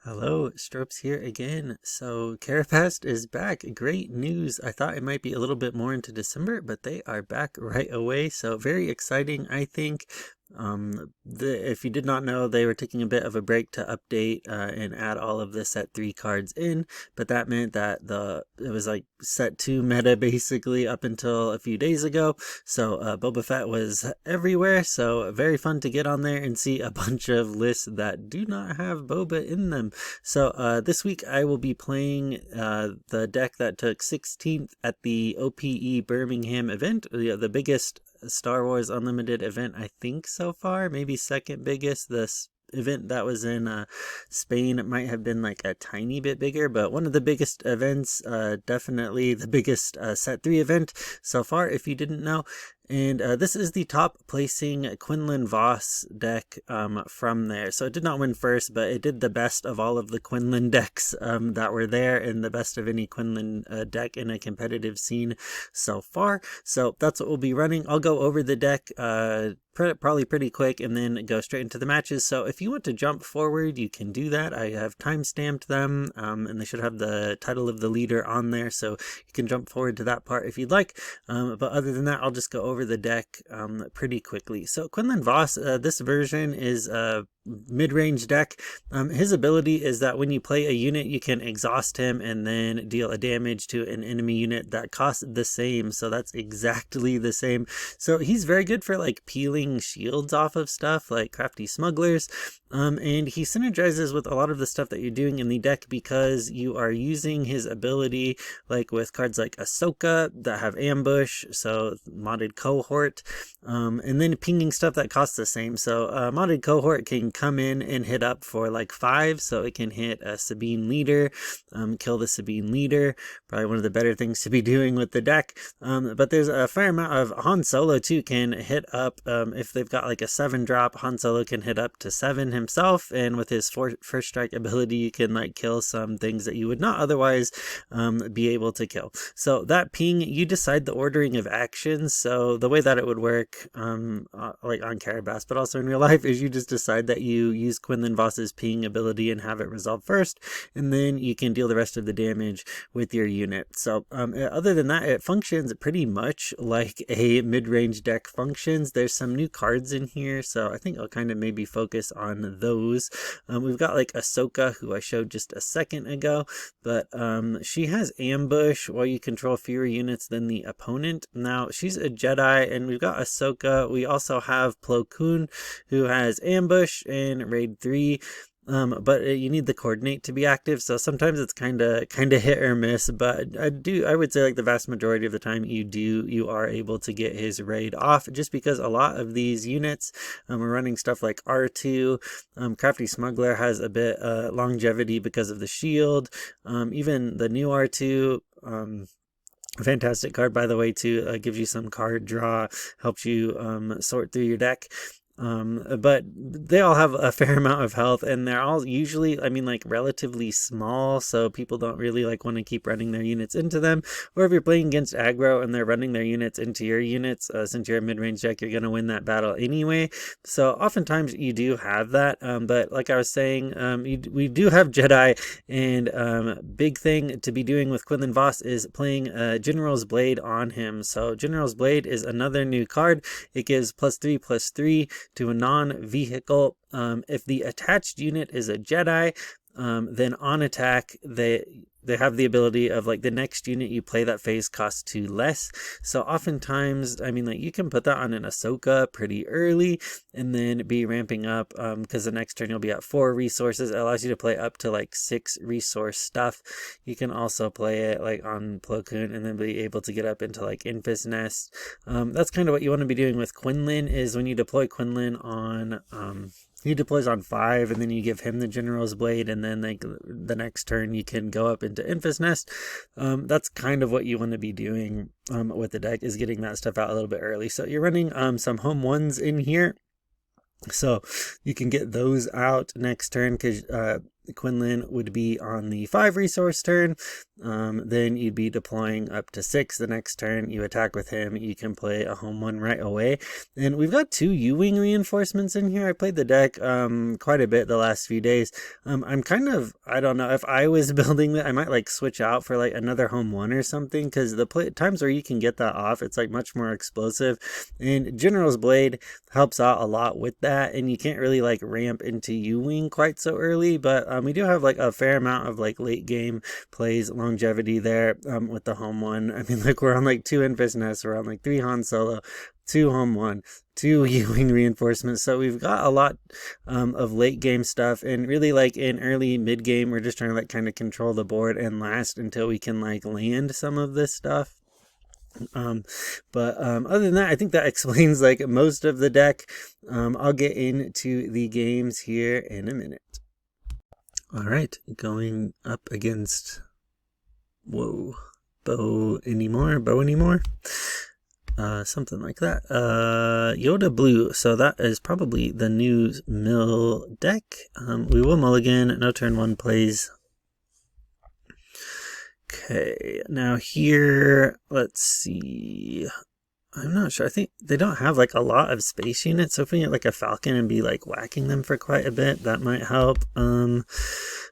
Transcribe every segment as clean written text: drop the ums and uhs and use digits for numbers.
Hello, Stropes here again. So, Karabast is back. Great news. I thought it might be a little bit more into December, but they are back right away. So, very exciting, I think. If you did not know, they were taking a bit of a break to update and add all of the set 3 cards in, but that meant that it was like set 2 meta basically up until a few days ago. So Boba Fett was everywhere, so very fun to get on there and see a bunch of lists that do not have Boba in them. So this week I will be playing the deck that took 16th at the OPE Birmingham event, the biggest Star Wars Unlimited event, I think, so far. Maybe second biggest. This event that was in Spain might have been like a tiny bit bigger, but one of the biggest events, definitely the biggest set 3 event so far, if you didn't know. And this is the top placing Quinlan Vos deck from there. So it did not win first, but it did the best of all of the Quinlan decks that were there, and the best of any Quinlan deck in a competitive scene so far. So that's what we'll be running. I'll go over the deck probably pretty quick and then go straight into the matches. So if you want to jump forward, you can do that. I have time-stamped them, and they should have the title of the leader on there, so you can jump forward to that part if you'd like. But other than that, I'll just go over the deck pretty quickly. So Quinlan Vos, this version is a mid-range deck. His ability is that when you play a unit, you can exhaust him and then deal a damage to an enemy unit that costs the same. So that's exactly the same. So he's very good for like peeling shields off of stuff like crafty smugglers. And he synergizes with a lot of the stuff that you're doing in the deck because you are using his ability like with cards like Ahsoka that have ambush, so modded cohort, and then pinging stuff that costs the same. So modded cohort can come in and hit up for like 5, so it can hit a Sabine leader, kill the Sabine leader, probably one of the better things to be doing with the deck. But there's a fair amount of Han Solo too can hit up, if they've got like a 7 drop, Han Solo can hit up to 7 himself, and with his first strike ability you can like kill some things that you would not otherwise be able to kill. So that ping, you decide the ordering of actions. So the way that it would work like on Karabast but also in real life is you just decide that you use Quinlan Vos's ping ability and have it resolve first, and then you can deal the rest of the damage with your unit. So other than that, it functions pretty much like a mid-range deck functions. There's some new cards in here, so I think I'll kind of maybe focus on those. We've got like Ahsoka, who I showed just a second ago, but she has ambush while you control fewer units than the opponent. Now she's a Jedi, and we've got Ahsoka. We also have Plo Koon, who has ambush in raid 3. But you need the coordinate to be active, so sometimes it's kind of hit or miss, but I would say like the vast majority of the time you are able to get his raid off, just because a lot of these units are running stuff like R2. Crafty Smuggler has a bit longevity because of the shield. Even the new R2, fantastic card by the way too, gives you some card draw, helps you sort through your deck. But they all have a fair amount of health, and they're all usually, I mean, like relatively small, so people don't really like want to keep running their units into them. Or if you're playing against aggro and they're running their units into your units, since you're a mid-range deck, you're going to win that battle anyway. So oftentimes you do have that, but like I was saying, we do have Jedi, and big thing to be doing with Quinlan Vos is playing General's Blade on him. So General's Blade is another new card. It gives +3/+3 to a non-vehicle. If the attached unit is a Jedi, then on attack they have the ability of like the next unit you play that phase costs 2 less. So oftentimes, I mean, like you can put that on an Ahsoka pretty early and then be ramping up, because the next turn you'll be at 4 resources. It allows you to play up to like 6 resource stuff. You can also play it like on Plo Koon and then be able to get up into like Infus Nest. That's kind of what you want to be doing with Quinlan, is when you deploy Quinlan on he deploys on 5, and then you give him the General's Blade, and then like the next turn you can go up into Infus Nest. That's kind of what you want to be doing with the deck, is getting that stuff out a little bit early. So you're running some home ones in here, so you can get those out next turn, because Quinlan would be on the 5 resource turn. Then you'd be deploying up to 6 the next turn. You attack with him. You can play a home one right away. And we've got 2 U-Wing reinforcements in here. I played the deck quite a bit the last few days. I'm kind of, I don't know, if I was building that, I might like switch out for like another home one or something, because the times where you can get that off, it's like much more explosive. And General's Blade helps out a lot with that, and you can't really like ramp into U-Wing quite so early, but we do have like a fair amount of like late game plays, longevity there with the home one. I mean, like we're on like 2 Enfys Nests, we're on like 3 Han Solo, 2 home one, 2 U-Wing reinforcements. So we've got a lot of late game stuff, and really like in early mid game, we're just trying to like kind of control the board and last until we can like land some of this stuff. But other than that, I think that explains like most of the deck. I'll get into the games here in a minute. All right, going up against, whoa, bow anymore, something like that. Yoda blue, so that is probably the new mill deck. We will mulligan, no turn 1 plays. Okay, now here, let's see. I'm not sure. I think they don't have like a lot of space units, so if we get like a Falcon and be like whacking them for quite a bit, that might help.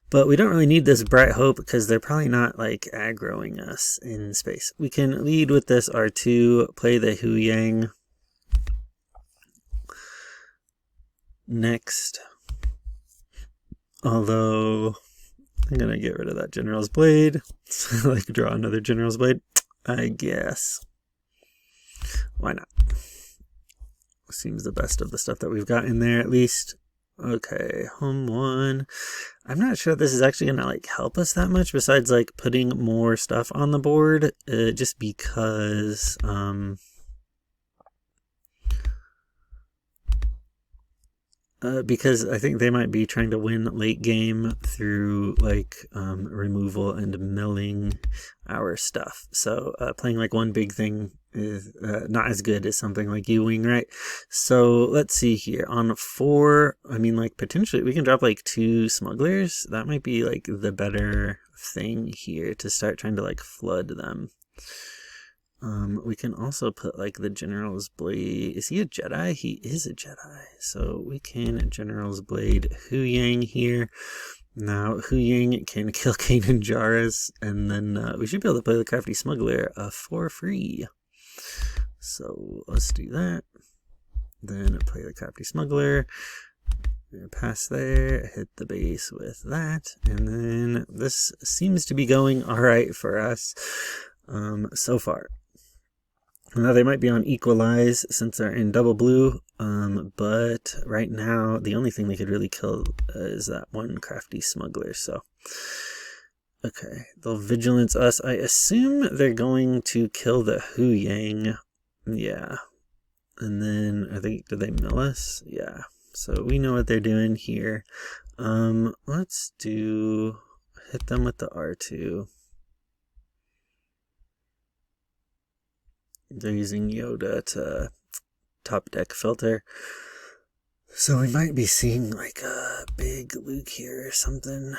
But we don't really need this Bright Hope because they're probably not like aggroing us in space. We can lead with this R2, play the Hu Yang. Next, although I'm gonna get rid of that General's Blade. Like draw another General's Blade, I guess. Why not? Seems the best of the stuff that we've got in there, at least. Okay, home one. I'm not sure this is actually gonna like help us that much, besides like putting more stuff on the board, just because I think they might be trying to win late game through like removal and milling our stuff. So playing like one big thing is not as good as something like U-Wing, right? So let's see here. On 4, I mean, like potentially we can drop like 2 smugglers. That might be like the better thing here to start trying to like flood them. We can also put like the General's Blade. Is he a Jedi? He is a Jedi. So we can General's Blade Hu Yang here. Now Hu Yang can kill Kanan Jarrus, and then we should be able to play the Crafty Smuggler for free. So let's do that. Then play the Crafty Smuggler. Pass there, hit the base with that, and then this seems to be going alright for us so far. Now they might be on equalize since they're in double blue, but right now the only thing they could really kill is that one Crafty Smuggler. So okay, they'll vigilance us. I assume they're going to kill the Hu Yang. Yeah, and then I think, did they mill us? Yeah, so we know what they're doing here. Let's hit them with the R2. They're using Yoda to top deck filter. So we might be seeing like a big Luke here or something.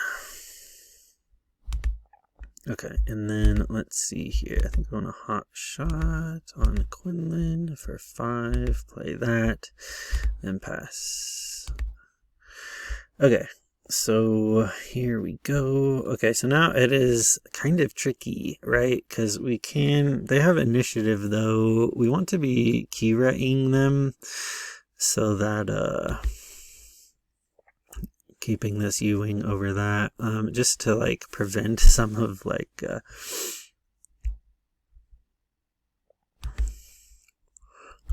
Okay, and then let's see here. I think we're going to hot shot on Quinlan for 5. Play that. Then pass. Okay. So here we go. Okay, so now it is kind of tricky, right? Because they have initiative though. We want to be Kira-ing them so that, keeping this U-Wing over that, just to like prevent some of like,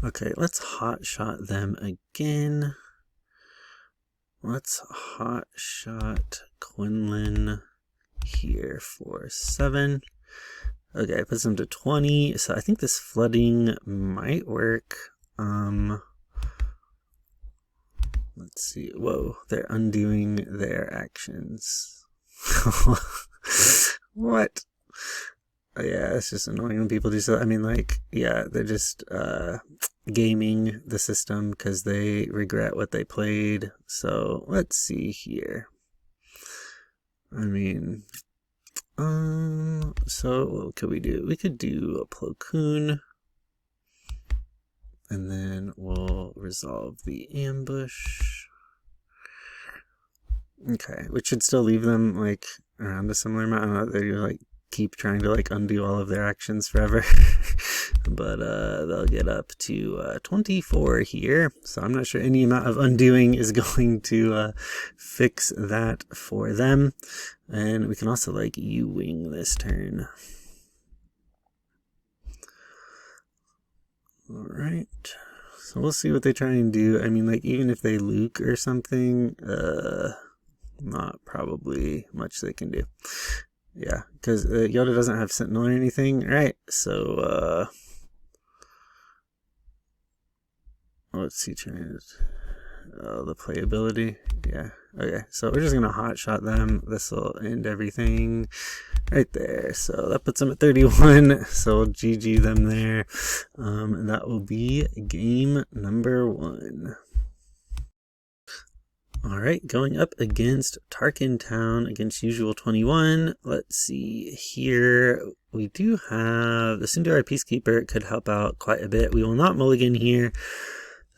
okay, let's hot shot them again. Let's hot shot Quinlan here for 7. Okay, I put them to 20. So I think this flooding might work. Let's see. Whoa, they're undoing their actions. What? Oh, yeah, it's just annoying when people do so. I mean, like, yeah, they're just gaming the system because they regret what they played. So let's see here. I mean, so what could we do? We could do a Plo Koon, and then we'll resolve the ambush. Okay, which should still leave them like around a similar amount. I don't know, they like keep trying to like undo all of their actions forever. But they'll get up to 24 here, so I'm not sure any amount of undoing is going to fix that for them. And we can also like U-wing this turn. Alright, so we'll see what they try and do. I mean, like, even if they Luke or something, not probably much they can do. Yeah, because Yoda doesn't have Sentinel or anything. Right, so let's see, the playability. Yeah, okay, so we're just gonna hotshot them. This will end everything right there. So that puts them at 31, so we'll GG them there. And that will be game number 1. Alright, going up against Tarkin Town, against Usual 21. Let's see here. We do have the Sundari Peacekeeper could help out quite a bit. We will not mulligan here.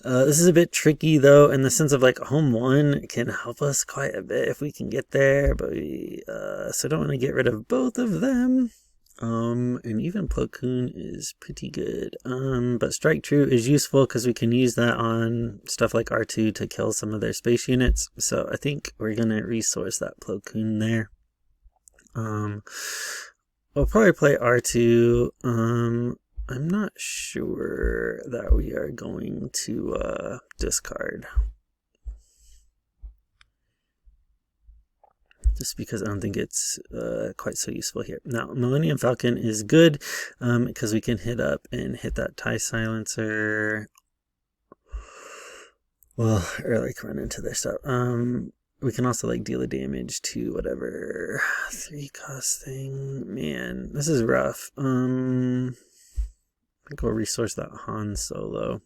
This is a bit tricky though, in the sense of like home 1 can help us quite a bit if we can get there, but we so don't want to get rid of both of them. And even Plo Koon is pretty good. But Strike True is useful because we can use that on stuff like R2 to kill some of their space units. So I think we're gonna resource that Plo Koon there. We'll probably play R2. I'm not sure that we are going to discard. Just because I don't think it's quite so useful here. Now, Millennium Falcon is good because we can hit up and hit that TIE silencer. Well, or like run into their stuff. We can also like deal the damage to whatever 3 cost thing. Man, this is rough. I think we'll resource that Han Solo.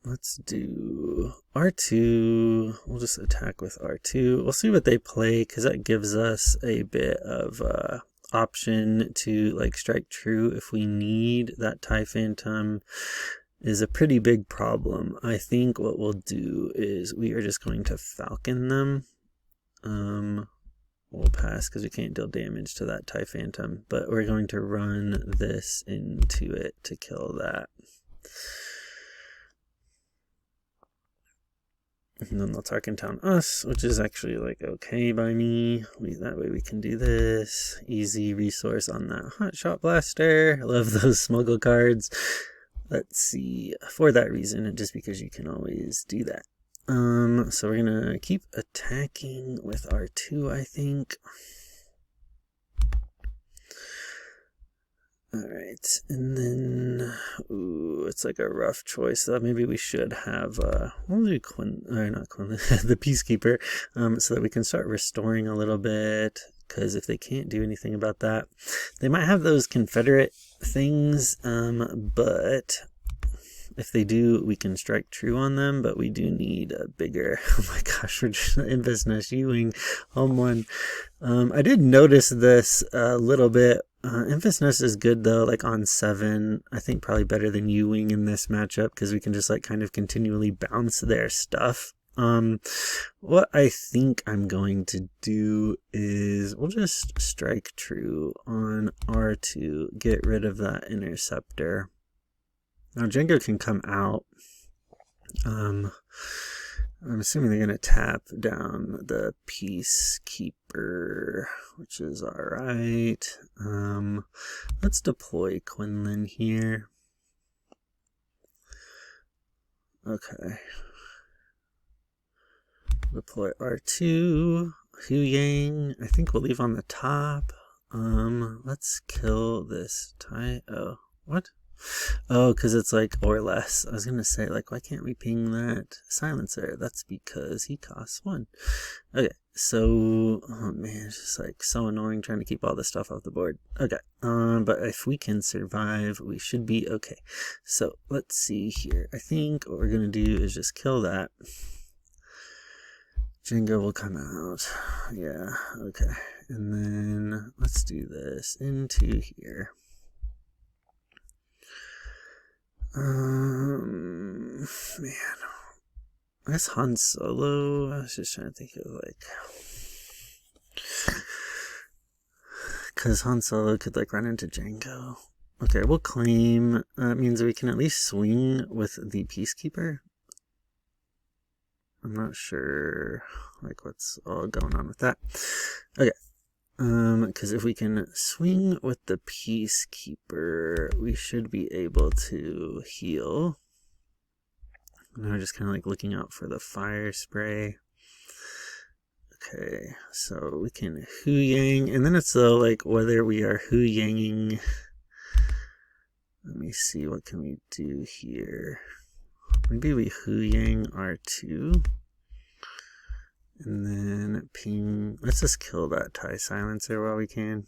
Let's do R2. We'll just attack with R2. We'll see what they play because that gives us a bit of option to like strike true if we need. That TIE Phantom is a pretty big problem. I think what we'll do is we are just going to Falcon them. We'll pass because we can't deal damage to that TIE Phantom, but we're going to run this into it to kill that. And then they'll Tarkin Town us, which is actually like okay by me. That way we can do this. Easy resource on that Hotshot Blaster. I love those smuggle cards. Let's see, for that reason, and just because you can always do that. So we're gonna keep attacking with R2, I think. Alright, and then, ooh, it's like a rough choice, though. Maybe we should have, we'll do not Quinlan, the Peacekeeper, so that we can start restoring a little bit, because if they can't do anything about that, they might have those Confederate things, but if they do, we can strike true on them, but we do need a bigger, oh my gosh, we're just Invest U-wing home 1. I did notice this a little bit. Invest is good though, like on 7. I think probably better than U-wing in this matchup because we can just like kind of continually bounce their stuff. What I think I'm going to do is we'll just strike true on R2, get rid of that interceptor. Now Jango can come out. I'm assuming they're going to tap down the Peacekeeper, which is alright. Let's deploy Quinlan here. Okay. Deploy R2. Huyang, I think we'll leave on the top. Let's kill this TIE. Oh, what? Oh, because it's like or less. I was gonna say, like, why can't we ping that silencer? That's because he costs 1. Okay, so oh man, it's just like so annoying trying to keep all this stuff off the board. Okay, but if we can survive, we should be okay. So let's see here. I think what we're gonna do is just kill that. Jango will come out. Yeah, okay. And then let's do this into here. Man. I guess Han Solo. I was just trying to think of like, because Han Solo could like run into Jango. Okay, we'll claim. That means we can at least swing with the Peacekeeper. I'm not sure like what's all going on with that. Okay. Because if we can swing with the Peacekeeper, we should be able to heal. Now we're just kind of like looking out for the fire spray. Okay, so we can Hu Yang, and then it's though like whether we are Hu Yanging. Let me see, what can we do here? Maybe we Hu Yang R2. And then ping. Let's just kill that TIE silencer while we can.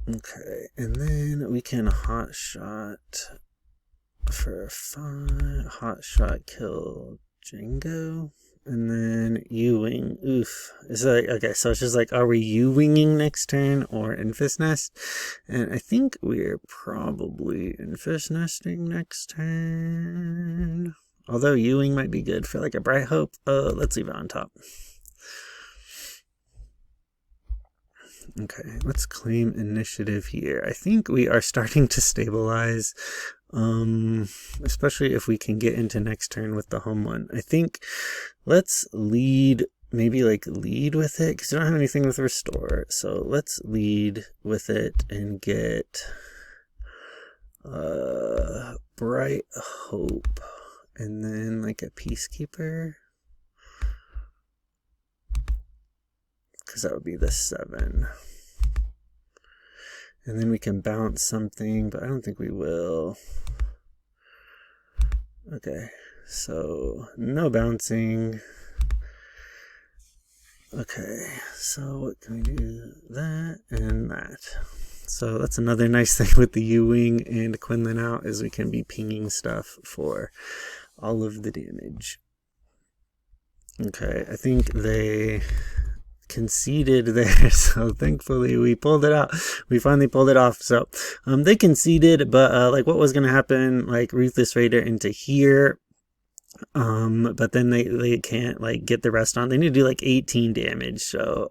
Okay, and then we can hot shot for 5. Hot shot kill Jango. And then U-wing. Oof. It's like, okay, so it's just like, are we U-winging next turn or Infest Nest? And I think we're probably Infest Nesting next turn. Although U-wing might be good for like a Bright Hope. Let's leave it on top. Okay, let's claim initiative here. I think we are starting to stabilize. Especially if we can get into next turn with the home one. I think let's lead, maybe like lead with it, because we don't have anything with restore. So let's lead with it and get Bright Hope, and then like a Peacekeeper, because that would be the 7. And then we can bounce something, but I don't think we will. Okay, so no bouncing. Okay, so what can we do? That and that. So that's another nice thing with the U-wing and Quinlan out, is we can be pinging stuff for all of the damage. Okay, I think they conceded there, so thankfully we pulled it out. We finally pulled it off. So they conceded, but like what was gonna happen, like Ruthless Raider into here, but then they can't like get the rest on. They need to do like 18 damage. So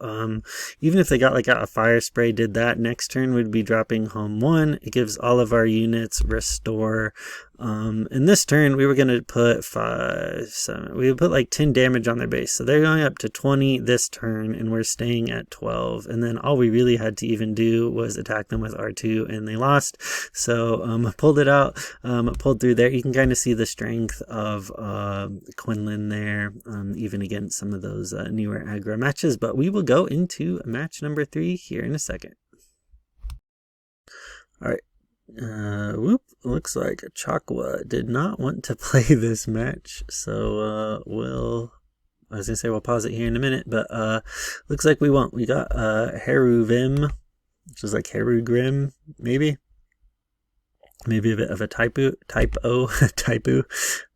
even if they got like a fire spray, did that, next turn we'd be dropping home 1. It gives all of our units restore. In this turn we were gonna put 5, 7. We would put like 10 damage on their base, so they're going up to 20 this turn, and we're staying at 12. And then all we really had to even do was attack them with R2, and they lost. So pulled it out, pulled through there. You can kind of see the strength of Quinlan there, even against some of those newer aggro matches. But we will go into match number 3 here in a second. All right. Whoop, looks like Chakwa did not want to play this match, so I was gonna say we'll pause it here in a minute, but looks like we won't. We got Heruvim, which is like Heru Grim, maybe a bit of a typo.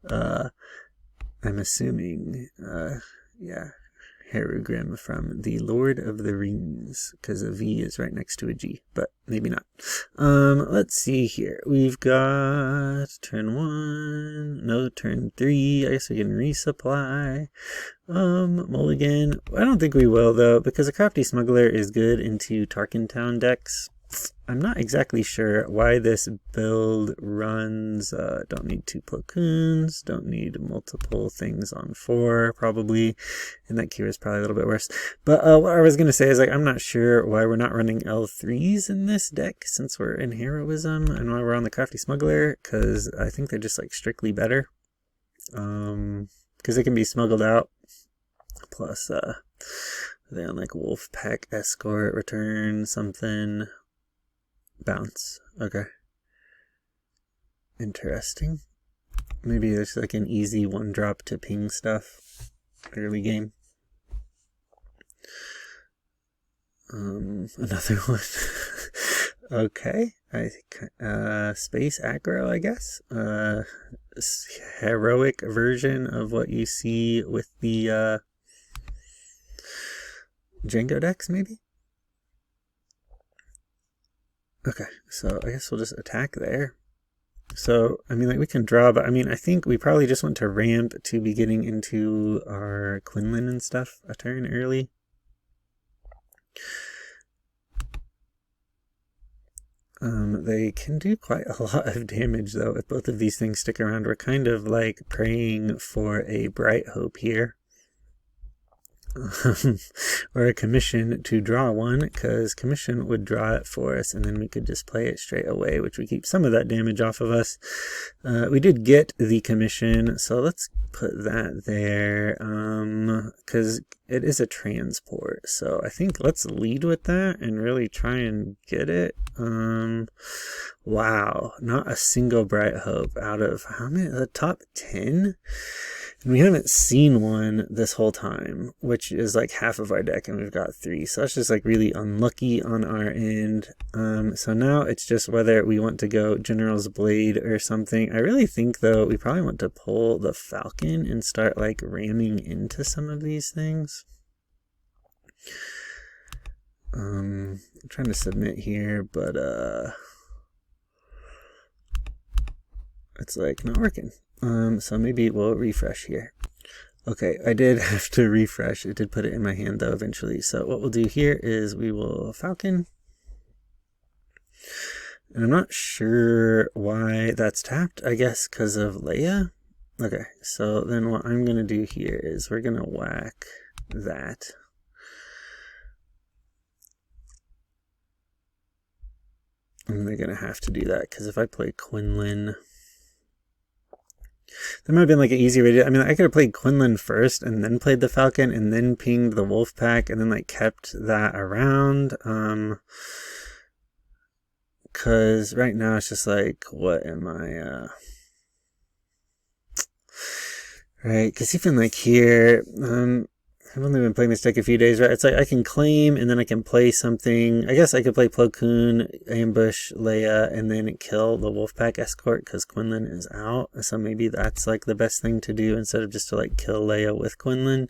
I'm assuming, yeah, Heru Grim from the Lord of the Rings, because a V is right next to a G, but maybe not. Let's see here. We've got turn 1, no, turn 3. I guess we can resupply. Mulligan. I don't think we will though, because a Crafty Smuggler is good into Tarkin Town decks. I'm not exactly sure why this build runs, don't need 2 platoons, don't need multiple things on 4, probably, and that Kira is probably a little bit worse. But what I was going to say is, like, I'm not sure why we're not running L3s in this deck, since we're in Heroism, and why we're on the Crafty Smuggler, because I think they're just, like, strictly better, because they can be smuggled out, plus, they on, like, Wolfpack Escort, return something. Bounce. Okay. Interesting. Maybe there's like an easy 1-drop to ping stuff early game. Another one. Okay. I think space aggro, I guess. heroic version of what you see with the Jango decks, maybe? Okay, so I guess we'll just attack there. So, I mean, like, we can draw, but I mean, I think we probably just want to ramp to be getting into our Quinlan and stuff a turn early. They can do quite a lot of damage, though, if both of these things stick around. We're kind of, like, praying for a Bright Hope here. Or a commission to draw one, because commission would draw it for us, and then we could just play it straight away, which would keep some of that damage off of us. We did get the commission, so let's put that there, because it is a transport. So I think let's lead with that and really try and get it. Wow, not a single Bright Hope out of how many? The top 10? And we haven't seen one this whole time, which is like half of our deck, and we've got 3. So that's just like really unlucky on our end. So now it's just whether we want to go General's Blade or something. I really think, though, we probably want to pull the Falcon and start like ramming into some of these things. I'm trying to submit here, but it's like not working. So maybe we'll refresh here. Okay, I did have to refresh. It did put it in my hand, though, eventually. So what we'll do here is we will Falcon. And I'm not sure why that's tapped. I guess because of Leia. Okay, so then what I'm going to do here is we're going to whack that. And they're going to have to do that, because if I play Quinlan... There might have been like an easier way to do it. I mean, I could have played Quinlan first and then played the Falcon and then pinged the Wolf Pack and then like kept that around. Because right now it's just like, what am I... Right, because even like here... I've only been playing this deck a few days, right? It's like I can claim and then I can play something. I guess I could play Plo Koon, ambush Leia, and then kill the Wolfpack Escort because Quinlan is out. So maybe that's like the best thing to do instead of just to like kill Leia with Quinlan.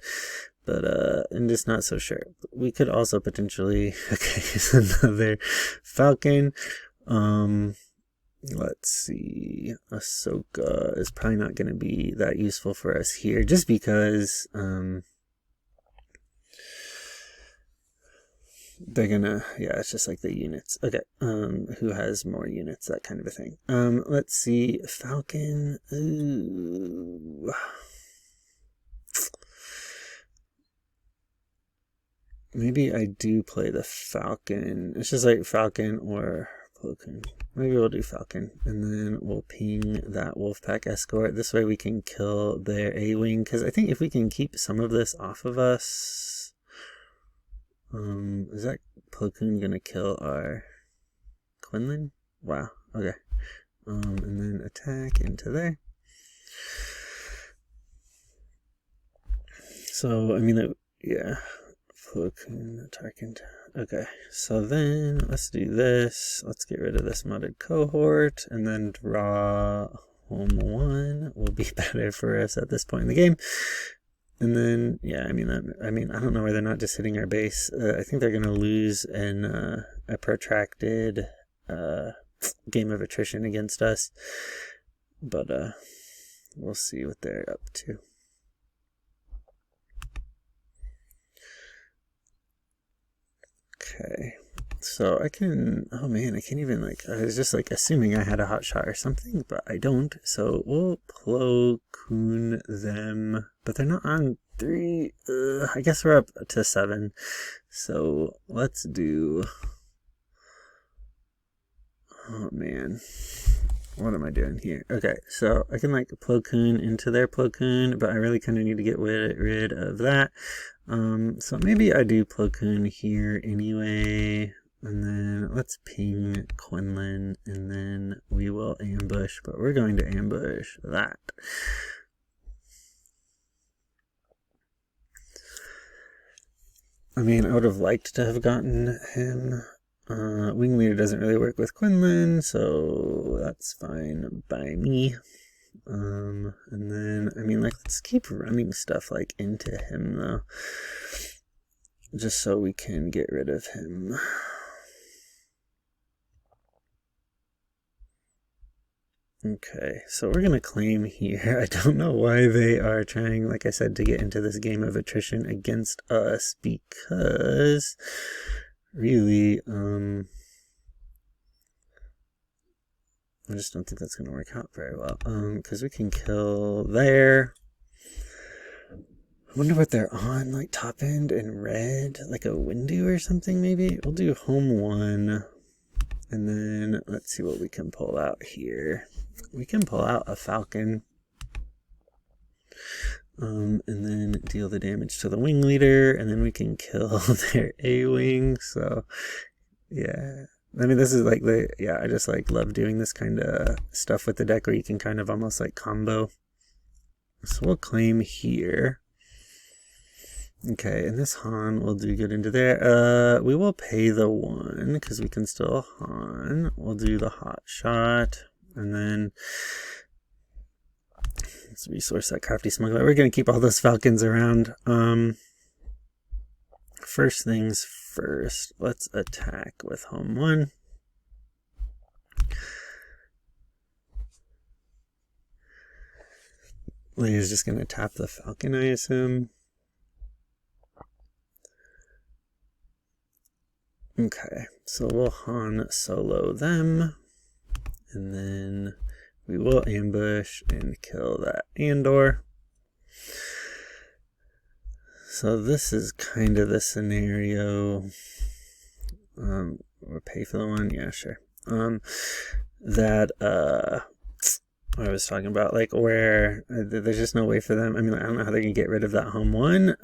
But I'm just not so sure. We could also potentially... Okay, here's another Falcon. Let's see. Ahsoka is probably not going to be that useful for us here just because... they're gonna, yeah, it's just like the units. Okay, who has more units, that kind of a thing. Let's see, Falcon, ooh. Maybe I do play the Falcon. It's just like Falcon or Plo Koon. Maybe we'll do Falcon, and then we'll ping that Wolfpack Escort. This way we can kill their A-Wing, because I think if we can keep some of this off of us... is that Plo Koon gonna kill our Quinlan? Wow, okay. And then attack into there. So, I mean, yeah. Plo Koon, attack into... Okay, so then let's do this. Let's get rid of this modded cohort, and then draw home 1 will be better for us at this point in the game. And then, yeah, I mean, I don't know why they're not just hitting our base. I think they're going to lose in a protracted game of attrition against us. But we'll see what they're up to. Okay. So I can, oh man, I can't even like, I was just like assuming I had a hot shot or something, but I don't. So we'll Plo Koon them, but they're not on 3. I guess we're up to 7. So let's do, oh man, what am I doing here? Okay, so I can like Plo Koon into their Plo Koon, but I really kind of need to get rid of that. So maybe I do Plo Koon here anyway. And then let's ping Quinlan, and then we will ambush, but we're going to ambush that. I mean, I would have liked to have gotten him. Wing Leader doesn't really work with Quinlan, so that's fine by me. And then, I mean, like, let's keep running stuff, like, into him, though. Just so we can get rid of him. Okay, so we're gonna claim here. I don't know why they are trying, like I said, to get into this game of attrition against us, because really, I just don't think that's gonna work out very well. Because we can kill there. I wonder what they're on, like top end and red, like a Windu or something maybe? We'll do home 1, and then let's see what we can pull out here. We can pull out a Falcon, and then deal the damage to the wing leader, and then we can kill their A-wing, so yeah. I mean, this is like I just like love doing this kind of stuff with the deck where you can kind of almost like combo. So we'll claim here. Okay, and this Han will do good into there. We will pay the 1 because we can still Han. We'll do the hot shot, and then let's resource that crafty smuggler. We're gonna keep all those Falcons around. First things first, let's attack with home 1. Leia's just gonna tap the Falcon, I assume. Okay, so we'll Han Solo them, and then we will ambush and kill that Andor. So this is kind of the scenario, or pay for the 1, yeah, sure. That I was talking about, like, where there's just no way for them. I mean, I don't know how they're gonna get rid of that home 1.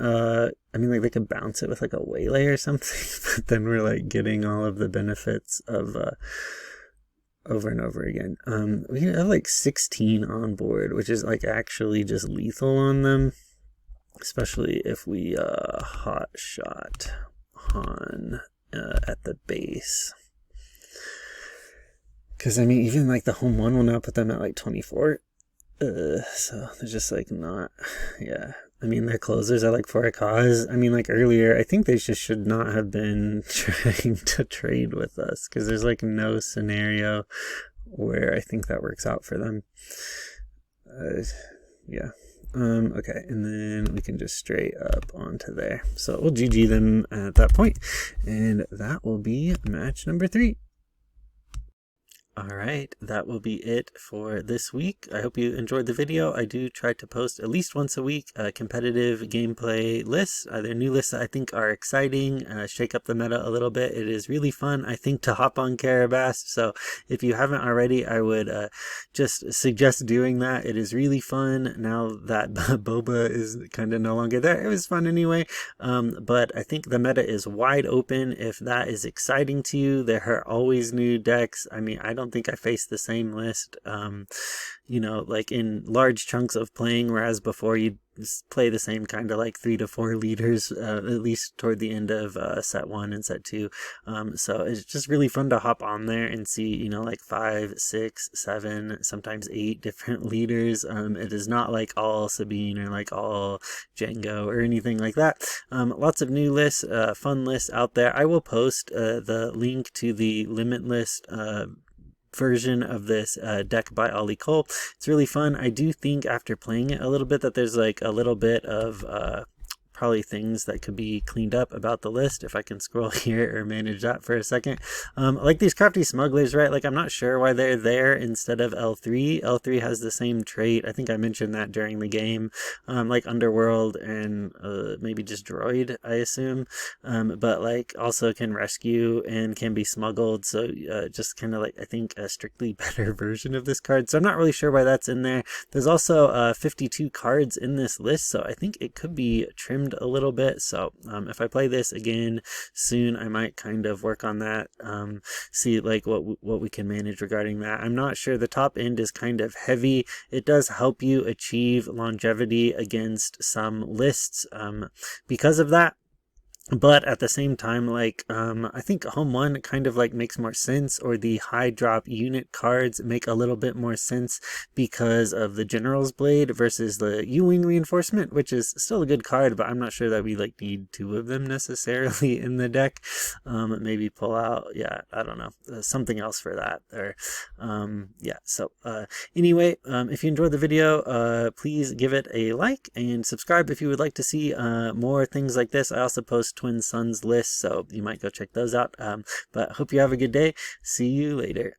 I mean, like, they could bounce it with like a waylay or something, but then we're like getting all of the benefits of over and over again. We have like 16 on board, which is like actually just lethal on them, especially if we hot shot Han at the base. Because, I mean, even, like, the home 1 will now put them at, like, 24. So they're just, like, not, yeah. I mean, their closers are, like, for a cause. I mean, like, earlier, I think they just should not have been trying to trade with us. Because there's, like, no scenario where I think that works out for them. Yeah. Okay, and then we can just straight up onto there. So we'll GG them at that point. And that will be match number 3. Alright, that will be it for this week. I hope you enjoyed the video. I do try to post at least once a week competitive gameplay lists. They're new lists that I think are exciting, shake up the meta a little bit. It is really fun, I think, to hop on Karabast. So if you haven't already, I would just suggest doing that. It is really fun now that Boba is kind of no longer there. It was fun anyway, but I think the meta is wide open. If that is exciting to you, there are always new decks. I mean, I don't think I faced the same list, you know, like in large chunks of playing, whereas before you'd play the same kind of like 3 to 4 leaders, at least toward the end of set 1 and set 2. So it's just really fun to hop on there and see, you know, like 5, 6, 7, sometimes 8 different leaders. It is not like all Sabine or like all Jango or anything like that. Lots of new lists, fun lists out there. I will post the link to the Limitless version of this deck by Ollie Cole. It's really fun. I do think after playing it a little bit that there's like a little bit of probably things that could be cleaned up about the list if I can scroll here or manage that for a second. Like these crafty smugglers, right? Like I'm not sure why they're there instead of L3. L3 has the same trait. I think I mentioned that during the game, like Underworld and maybe just Droid, I assume, but like also can rescue and can be smuggled. So just kind of like, I think a strictly better version of this card. So I'm not really sure why that's in there. There's also 52 cards in this list, so I think it could be trimmed a little bit. So if I play this again soon, I might kind of work on that, see like what we can manage regarding that. I'm not sure. The top end is kind of heavy. It does help you achieve longevity against some lists because of that. But at the same time, like, I think home one kind of like makes more sense, or the high drop unit cards make a little bit more sense because of the General's Blade versus the U-Wing reinforcement, which is still a good card, but I'm not sure that we like need two of them necessarily in the deck. Maybe pull out, yeah, I don't know, something else for that. Or, yeah, so anyway, if you enjoyed the video, please give it a like and subscribe if you would like to see more things like this. I also post Twin Suns lists, so you might go check those out. But hope you have a good day. See you later.